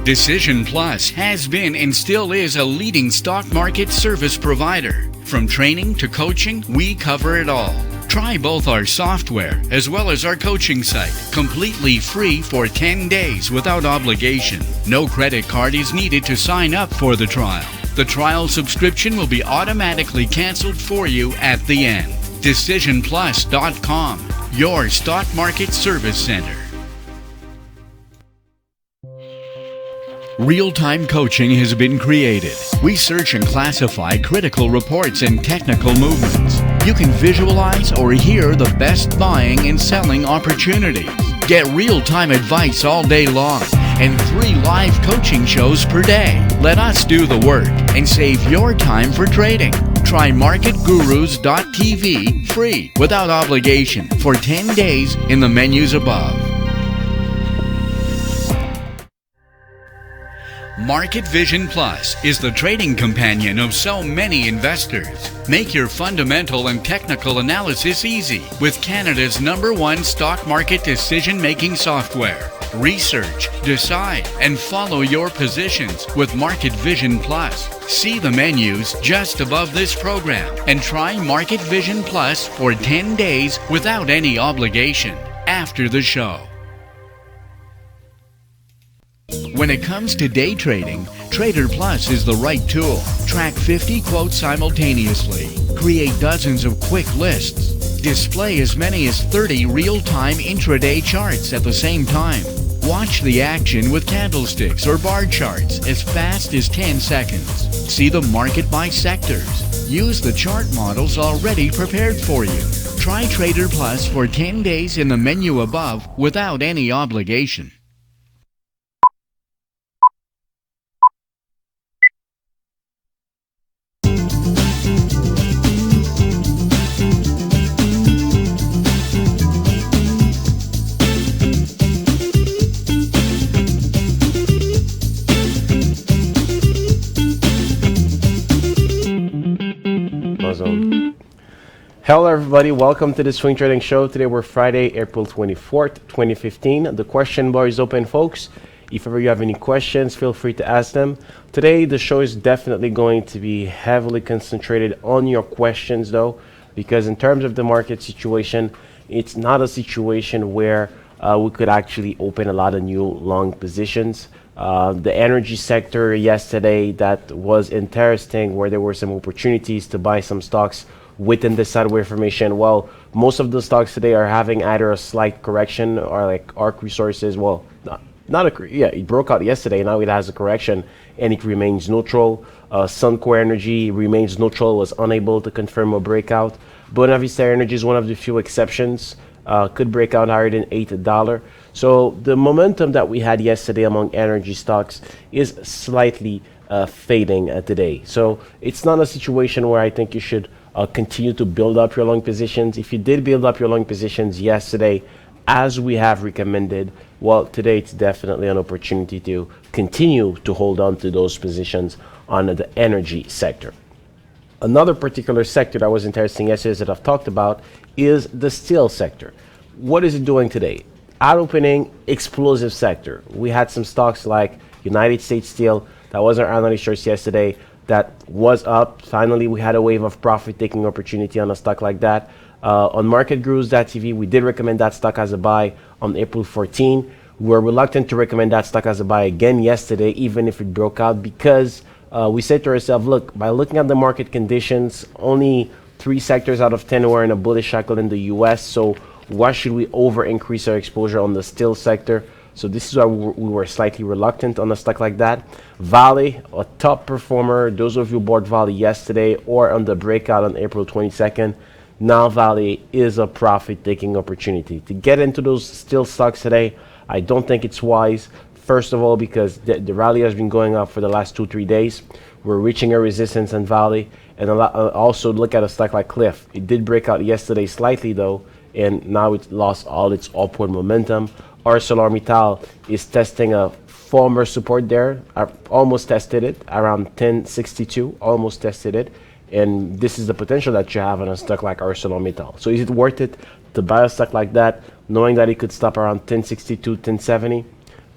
Decision Plus has been and still is a leading stock market service provider. From training to coaching, we cover it all. Try both our software as well as our coaching site, completely free for 10 days without obligation. No credit card is needed to sign up for the trial. The trial subscription will be automatically canceled for you at the end. DecisionPlus.com, your stock market service center. Real-time coaching has been created. We search and classify critical reports and technical movements. You can visualize or hear the best buying and selling opportunities. Get real-time advice all day long and 3 live coaching shows per day. Let us do the work and save your time for trading. Try MarketGurus.tv free without obligation for 10 days in the menus above. Market Vision Plus is the trading companion of so many investors. Make your fundamental and technical analysis easy with Canada's #1 stock market decision-making software. Research, decide, and follow your positions with Market Vision Plus. See the menus just above this program and try Market Vision Plus for 10 days without any obligation after the show. When it comes to day trading, Trader Plus is the right tool. Track 50 quotes simultaneously. Create dozens of quick lists. Display as many as 30 real-time intraday charts at the same time. Watch the action with candlesticks or bar charts as fast as 10 seconds. See the market by sectors. Use the chart models already prepared for you. Try Trader Plus for 10 days in the menu above without any obligation. Hello everybody, welcome to the Swing Trading Show. Today we're Friday, April 24th, 2015. The question bar is open, folks. If ever you have any questions, feel free to ask them. Today the show is definitely going to be heavily concentrated on your questions though, because in terms of the market situation, it's not a situation where we could actually open a lot of new long positions. The energy sector yesterday, that was interesting, where there were some opportunities to buy some stocks within the sideway formation. Well, most of the stocks today are having either a slight correction or like ARC Resources. Well, it broke out yesterday. Now it has a correction and it remains neutral. Suncor Energy remains neutral, was unable to confirm a breakout. Buena Vista Energy is one of the few exceptions. Could break out higher than $8. So the momentum that we had yesterday among energy stocks is slightly fading today. So it's not a situation where I think you should continue to build up your long positions. If you did build up your long positions yesterday, as we have recommended, well, today it's definitely an opportunity to continue to hold on to those positions on the energy sector. Another particular sector that was interesting yesterday that I've talked about is the steel sector. What is it doing today? At opening, explosive sector. We had some stocks like United States Steel, that was our analyst choice yesterday, that was up. Finally, we had a wave of profit-taking opportunity on a stock like that. On MarketGurus.tv, we did recommend that stock as a buy on April 14. We were reluctant to recommend that stock as a buy again yesterday, even if it broke out, because we said to ourselves, look, by looking at the market conditions, only 3 sectors out of 10 were in a bullish cycle in the US, so why should we over-increase our exposure on the steel sector? So this is why we were slightly reluctant on a stock like that. Vale, a top performer. Those of you who bought Vale yesterday or on the breakout on April 22nd, now Vale is a profit-taking opportunity. To get into those steel stocks today, I don't think it's wise. First of all, because the rally has been going up for the last 2-3 days. We're reaching a resistance in Vale. And also look at a stock like Cliff. It did break out yesterday slightly though, and now it's lost all its upward momentum. ArcelorMittal is testing a former support there. I almost tested it around 1062, almost tested it. And this is the potential that you have on a stock like ArcelorMittal. So is it worth it to buy a stock like that, knowing that it could stop around 1062, 1070?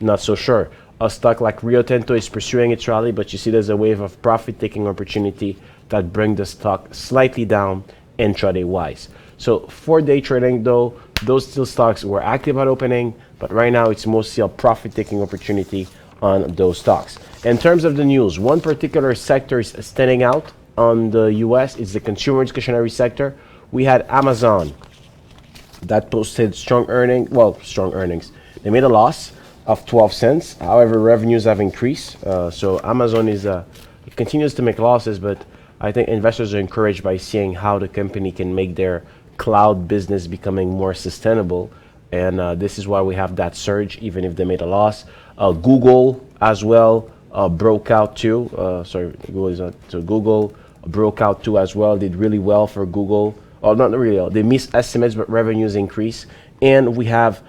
Not so sure. A stock like Rio Tinto is pursuing its rally, but you see there's a wave of profit-taking opportunity that bring the stock slightly down intraday-wise. So for day trading, though, those still stocks were active at opening, but right now it's mostly a profit-taking opportunity on those stocks. In terms of the news, one particular sector is standing out on the US is the consumer discretionary sector. We had Amazon that posted strong earnings. They made a loss of 12 cents. However, revenues have increased. So Amazon it continues to make losses, but I think investors are encouraged by seeing how the company can make their cloud business becoming more sustainable. And this is why we have that surge, even if they made a loss. Google as well broke out too. Google is not. So Google broke out too as well. Did really well for Google. Oh, not really well. They missed estimates, but revenues increase. And we have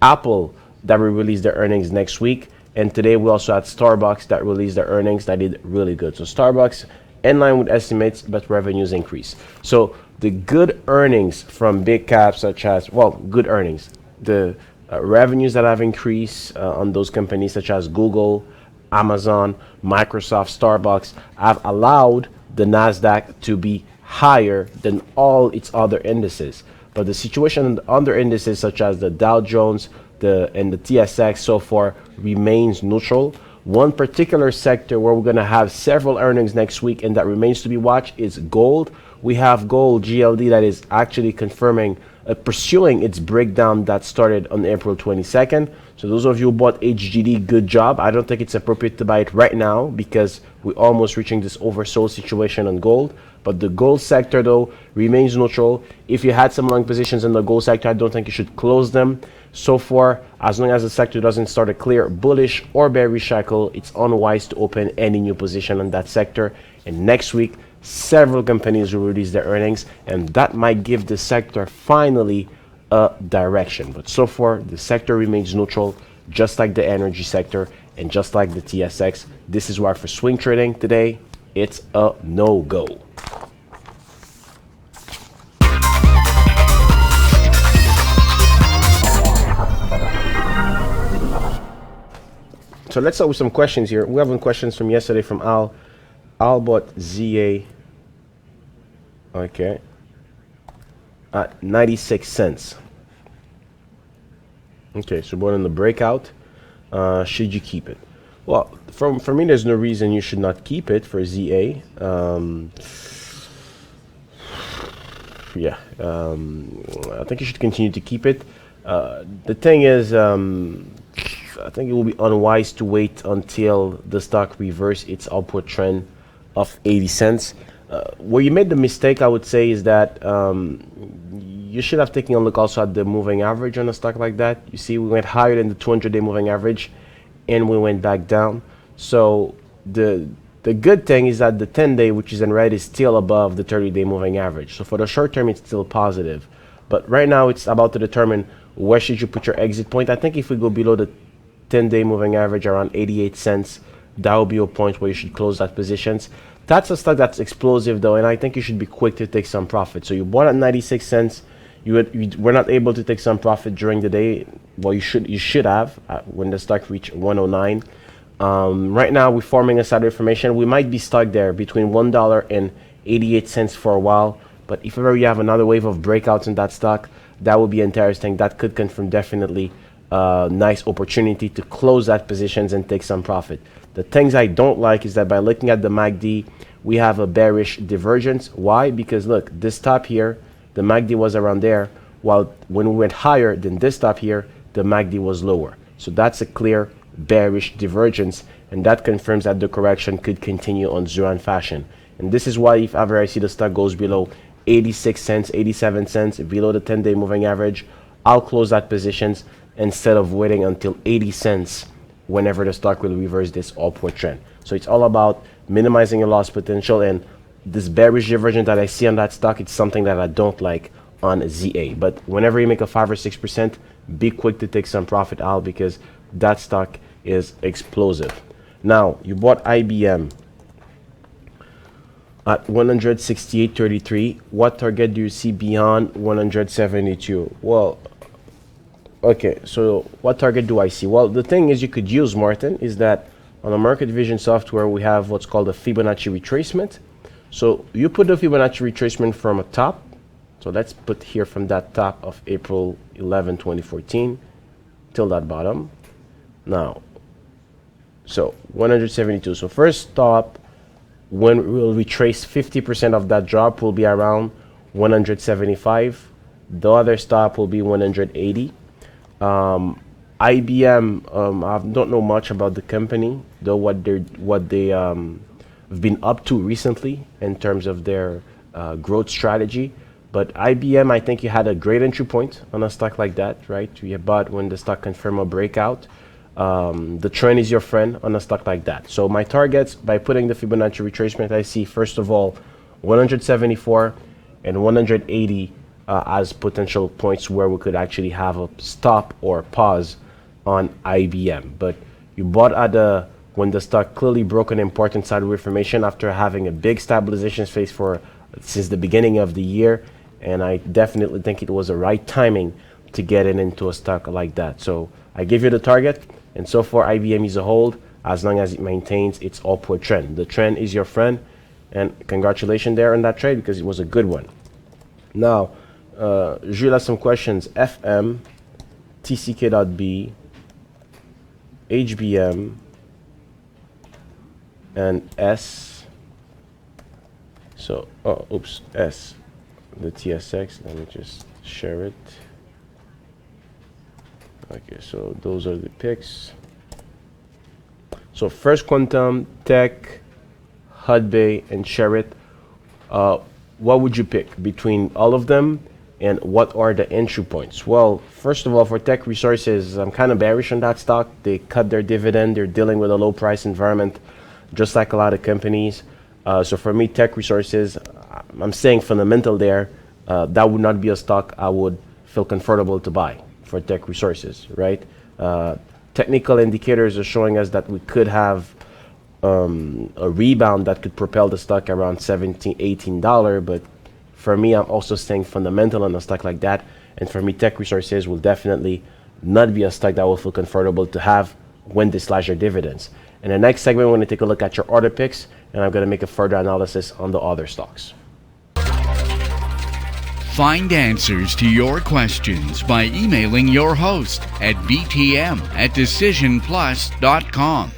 Apple that will release their earnings next week. And today we also had Starbucks that released their earnings that did really good. So Starbucks in line with estimates, but revenues increase. So the good earnings from big caps such as, good earnings. The revenues that have increased on those companies such as Google, Amazon, Microsoft, Starbucks have allowed the NASDAQ to be higher than all its other indices. But the situation on the other indices such as the Dow Jones and the TSX so far remains neutral. One particular sector where we're going to have several earnings next week and that remains to be watched is gold. We have gold GLD that is actually pursuing its breakdown that started on April 22nd. So those of you who bought HGD, good job. I don't think it's appropriate to buy it right now because we're almost reaching this oversold situation on gold. But the gold sector, though, remains neutral. If you had some long positions in the gold sector, I don't think you should close them. So far, as long as the sector doesn't start a clear bullish or bearish cycle, it's unwise to open any new position on that sector. And next week, several companies will release their earnings, and that might give the sector finally a direction. But so far, the sector remains neutral, just like the energy sector and just like the TSX. This is why for swing trading today, it's a no-go. So let's start with some questions here. We have some questions from yesterday from Al. Al bought ZA, okay, at 96 cents. Okay, so bought in the breakout. Should you keep it? Well, for me, there's no reason you should not keep it for ZA. I think you should continue to keep it. The thing is, I think it will be unwise to wait until the stock reverse its upward trend of 80 cents. Where you made the mistake, I would say, is that you should have taken a look also at the moving average on a stock like that. You see, we went higher than the 200-day moving average, and we went back down. So the good thing is that the 10-day, which is in red, is still above the 30-day moving average. So for the short term, it's still positive. But right now, it's about to determine where should you put your exit point. I think if we go below the 10-day moving average around 88 cents, that will be a point where you should close that positions. That's a stock that's explosive though, and I think you should be quick to take some profit. So you bought at 96 cents, you were not able to take some profit during the day. Well, you should have when the stock reached 109. Right now we're forming a Saturday formation. We might be stuck there between $1 and 88 cents for a while, but if ever you have another wave of breakouts in that stock, that would be interesting. That could confirm definitely nice opportunity to close that positions and take some profit. The things I don't like is that by looking at the MACD, we have a bearish divergence. Why? Because look, this top here, the MACD was around there, while when we went higher than this top here, the MACD was lower. So that's a clear bearish divergence, and that confirms that the correction could continue on Zuran fashion. And this is why if ever I see the stock goes below 86 cents, 87 cents, below the 10-day moving average, I'll close that positions instead of waiting until 80 cents whenever the stock will reverse this upward trend. So it's all about minimizing your loss potential, and this bearish divergence that I see on that stock, it's something that I don't like on ZA. But whenever you make a 5 or 6%, be quick to take some profit out because that stock is explosive. Now, you bought IBM at 168.33. What target do you see beyond 172? Well, Okay, so what target do I see? Well, the thing is you could use, Martin, is that on the market vision software, we have what's called a Fibonacci retracement. So you put the Fibonacci retracement from a top. So let's put here from that top of April 11, 2014 till that bottom. Now, so 172. So first stop, when we'll retrace 50% of that drop will be around 175. The other stop will be 180. IBM, I don't know much about the company, though what they have been up to recently in terms of their growth strategy. But IBM, I think you had a great entry point on a stock like that, right? You bought when the stock confirmed a breakout. The trend is your friend on a stock like that. So my targets, by putting the Fibonacci retracement, I see first of all 174 and 180 as potential points where we could actually have a stop or pause on IBM. But you bought at when the stock clearly broke an important sideways formation after having a big stabilization phase since the beginning of the year, and I definitely think it was the right timing to get into a stock like that. So I give you the target, and so far IBM is a hold as long as it maintains its upward trend. The trend is your friend, and congratulations there on that trade because it was a good one. Now, Jules has some questions. FM, TCK.B, HBM, and S. So, S, the TSX. Let me just share it. Okay, so those are the picks. So First Quantum, Tech, Hudbay, and Sherritt. What would you pick between all of them, and what are the entry points? Well, first of all, for Tech Resources, I'm kind of bearish on that stock. They cut their dividend. They're dealing with a low price environment, just like a lot of companies. So for me, Tech Resources, I'm saying fundamental there. That would not be a stock I would feel comfortable to buy for Tech Resources, right? Technical indicators are showing us that we could have a rebound that could propel the stock around $17, $18. But for me, I'm also staying fundamental on a stock like that. And for me, Tech Resources will definitely not be a stock that will feel comfortable to have when they slash their dividends. In the next segment, we're going to take a look at your order picks, and I'm going to make a further analysis on the other stocks. Find answers to your questions by emailing your host at btm@decisionplus.com.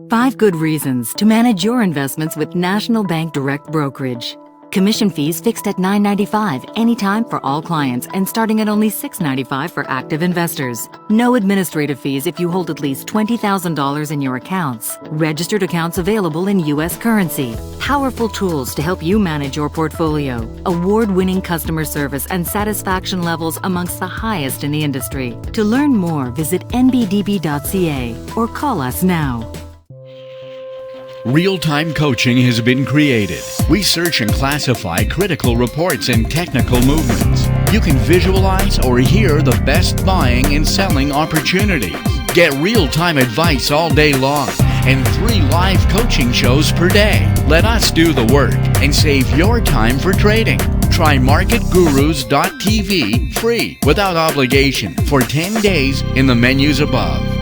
5 good reasons to manage your investments with National Bank Direct Brokerage. Commission fees fixed at $9.95 anytime for all clients and starting at only $6.95 for active investors. No administrative fees if you hold at least $20,000 in your accounts. Registered accounts available in U.S. currency. Powerful tools to help you manage your portfolio. Award-winning customer service and satisfaction levels amongst the highest in the industry. To learn more, visit nbdb.ca or call us now. Real-time coaching has been created. We search and classify critical reports and technical movements. You can visualize or hear the best buying and selling opportunities. Get real-time advice all day long and 3 live coaching shows per day. Let us do the work and save your time for trading. Try marketgurus.tv free without obligation for 10 days in the menus above.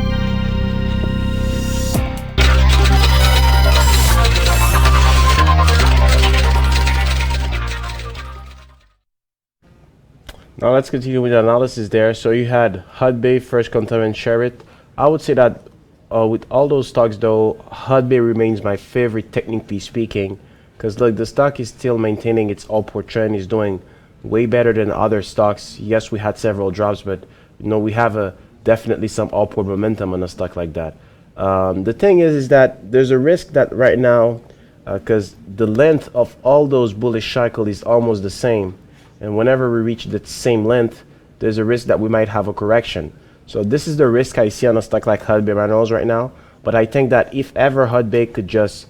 Now let's continue with the analysis there. So you had Hudbay, First Quantum, and Sherritt. I would say that with all those stocks, though, Hudbay remains my favorite technically speaking, because look, the stock is still maintaining its upward trend. Is doing way better than other stocks. Yes, we had several drops, but we have definitely some upward momentum on a stock like that. The thing is that there's a risk that right now, because the length of all those bullish cycle is almost the same. And whenever we reach the same length, there's a risk that we might have a correction. So this is the risk I see on a stock like Hudbay Minerals right now. But I think that if ever Hudbay could just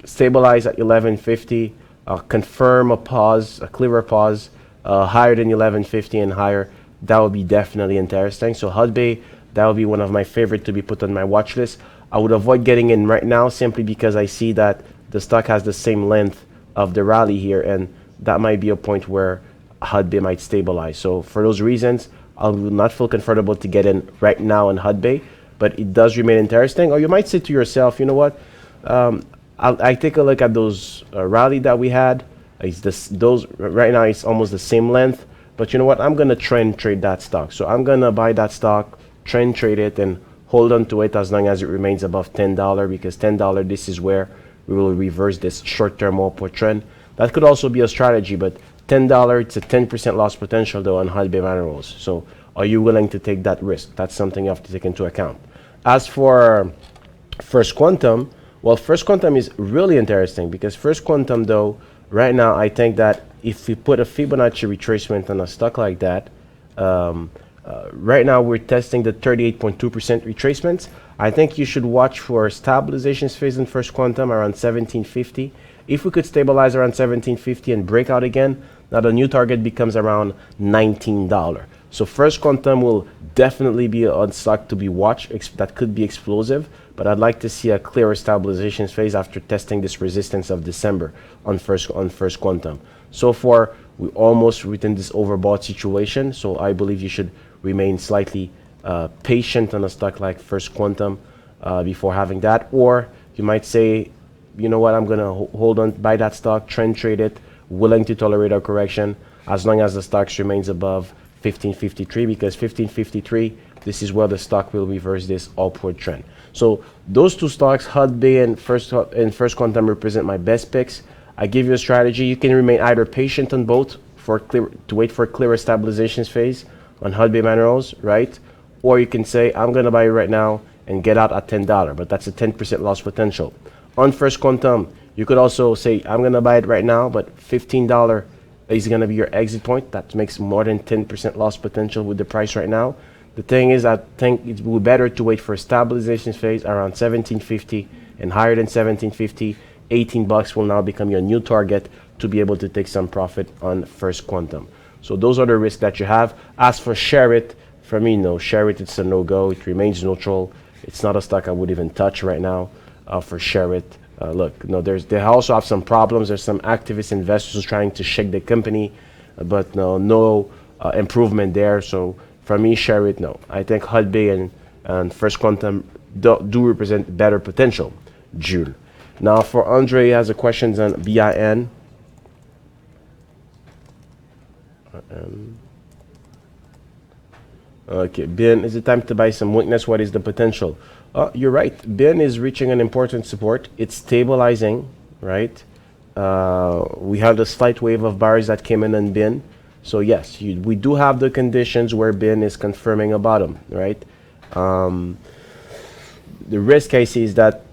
stabilize at 1150, confirm a pause, a clearer pause, higher than 1150 and higher, that would be definitely interesting. So Hudbay, that would be one of my favorite to be put on my watch list. I would avoid getting in right now simply because I see that the stock has the same length of the rally here, and that might be a point where Hudbay might stabilize. So for those reasons, I will not feel comfortable to get in right now in Hudbay, but it does remain interesting. Or you might say to yourself, you know what? I take a look at those rally that we had. It's those right now. It's almost the same length, but you know what? I'm gonna trend trade that stock. So I'm gonna buy that stock, trend trade it, and hold on to it as long as it remains above $10. Because $10, this is where we will reverse this short-term upward trend. That could also be a strategy, but $10, it's a 10% loss potential though on Hudbay Minerals. So are you willing to take that risk? That's something you have to take into account. As for First Quantum, well, First Quantum is really interesting because First Quantum though, right now I think that if we put a Fibonacci retracement on a stock like that, right now we're testing the 38.2% retracements. I think you should watch for stabilization phase in First Quantum around 1750. If we could stabilize around 1750 and break out again, now the new target becomes around $19. So First Quantum will definitely be a stock to be watched. That could be explosive, but I'd like to see a clearer stabilization phase after testing this resistance of December on First Quantum. So far, we're almost within this overbought situation, so I believe you should remain slightly patient on a stock like First Quantum before having that. Or you might say, you know what, I'm going to hold on, buy that stock, trend trade it, willing to tolerate a correction as long as the stock remains above 1553, because 1553, this is where the stock will reverse this upward trend. So those two stocks, Hudbay and First Quantum, represent my best picks. I give you a strategy. You can remain either patient on both to wait for a clearer stabilization phase on Hudbay Minerals, right? Or you can say, I'm going to buy it right now and get out at $10, but that's a 10% loss potential. On First Quantum, you could also say, I'm going to buy it right now, but $15 is going to be your exit point. That makes more than 10% loss potential with the price right now. The thing is, I think it would be better to wait for a stabilization phase around 1750 and higher than 1750. $18 will now become your new target to be able to take some profit on First Quantum. So those are the risks that you have. As for Sherritt, for me, no. Sherritt, it's a no-go. It remains neutral. It's not a stock I would even touch right now for Sherritt. Look, no, they also have some problems. There's some activist investors trying to shake the company, but no improvement there. So for me, Sherritt, no. I think Hudbay and First Quantum do represent better potential. Jules. Now for Andre, he has a question on BIN. Okay, BIN, is it time to buy some weakness? What is the potential? You're right. BIN is reaching an important support. It's stabilizing, right? We had a slight wave of buyers that came in on BIN. So yes, we do have the conditions where BIN is confirming a bottom, right? The risk I see is that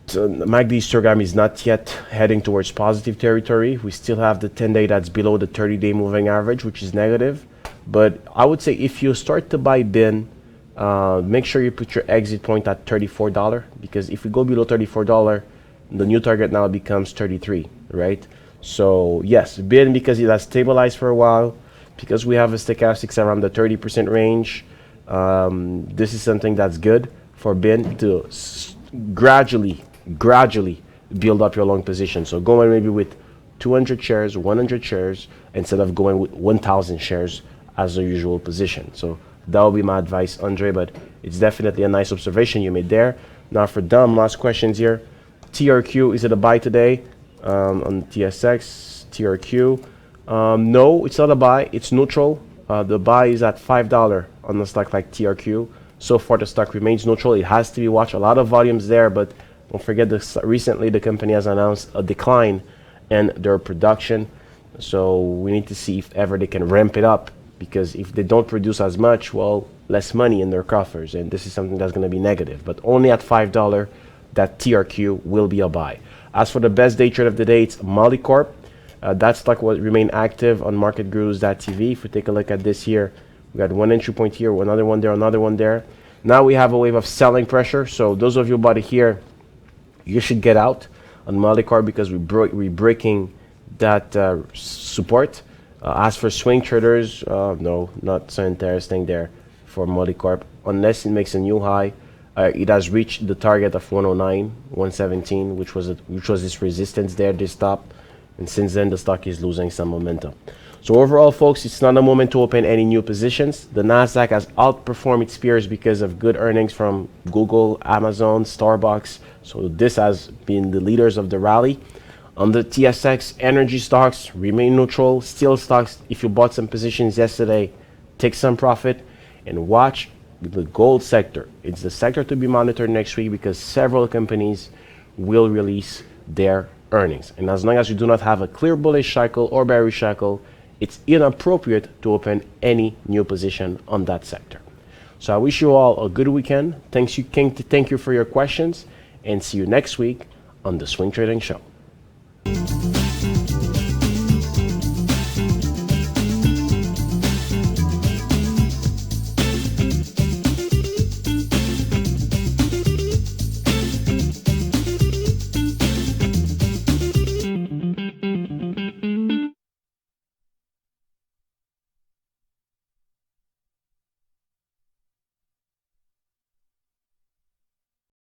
MACD histogram is not yet heading towards positive territory. We still have the 10-day that's below the 30-day moving average, which is negative. But I would say if you start to buy BIN, make sure you put your exit point at $34, because if we go below $34, the new target now becomes 33, right? So yes, BIN, because it has stabilized for a while, because we have a stochastics around the 30% range, this is something that's good for BIN to gradually build up your long position. So going maybe with 200 shares, 100 shares, instead of going with 1,000 shares as a usual position. So that will be my advice, Andre, but it's definitely a nice observation you made there. Now for Dom, last questions here. TRQ, is it a buy today on TSX? TRQ, no, it's not a buy, it's neutral. The buy is at $5 on a stock like TRQ. So far the stock remains neutral. It has to be watched. A lot of volumes there, but don't forget this, recently the company has announced a decline in their production. So we need to see if ever they can ramp it up, because if they don't produce as much, well, less money in their coffers, and this is something that's going to be negative. But only at $5, that TRQ will be a buy. As for the best day trade of the day, it's Molycorp. That stock will remain active on marketgurus.tv. If we take a look at this here, we got one entry point here, another one there, another one there. Now we have a wave of selling pressure. So those of you bought it here, you should get out on Molycorp, because we're breaking that support. As for swing traders, no, not so interesting there for Molycorp, unless it makes a new high. It has reached the target of 109, 117, which was this resistance there, this top, and since then the stock is losing some momentum. So overall, folks, it's not a moment to open any new positions. The Nasdaq has outperformed its peers because of good earnings from Google, Amazon, Starbucks. So this has been the leaders of the rally. On the TSX, energy stocks remain neutral. Steel stocks, if you bought some positions yesterday, take some profit and watch the gold sector. It's the sector to be monitored next week because several companies will release their earnings. And as long as you do not have a clear bullish cycle or bearish cycle, it's inappropriate to open any new position on that sector. So I wish you all a good weekend. Thank you for your questions, and see you next week on the Swing Trading Show.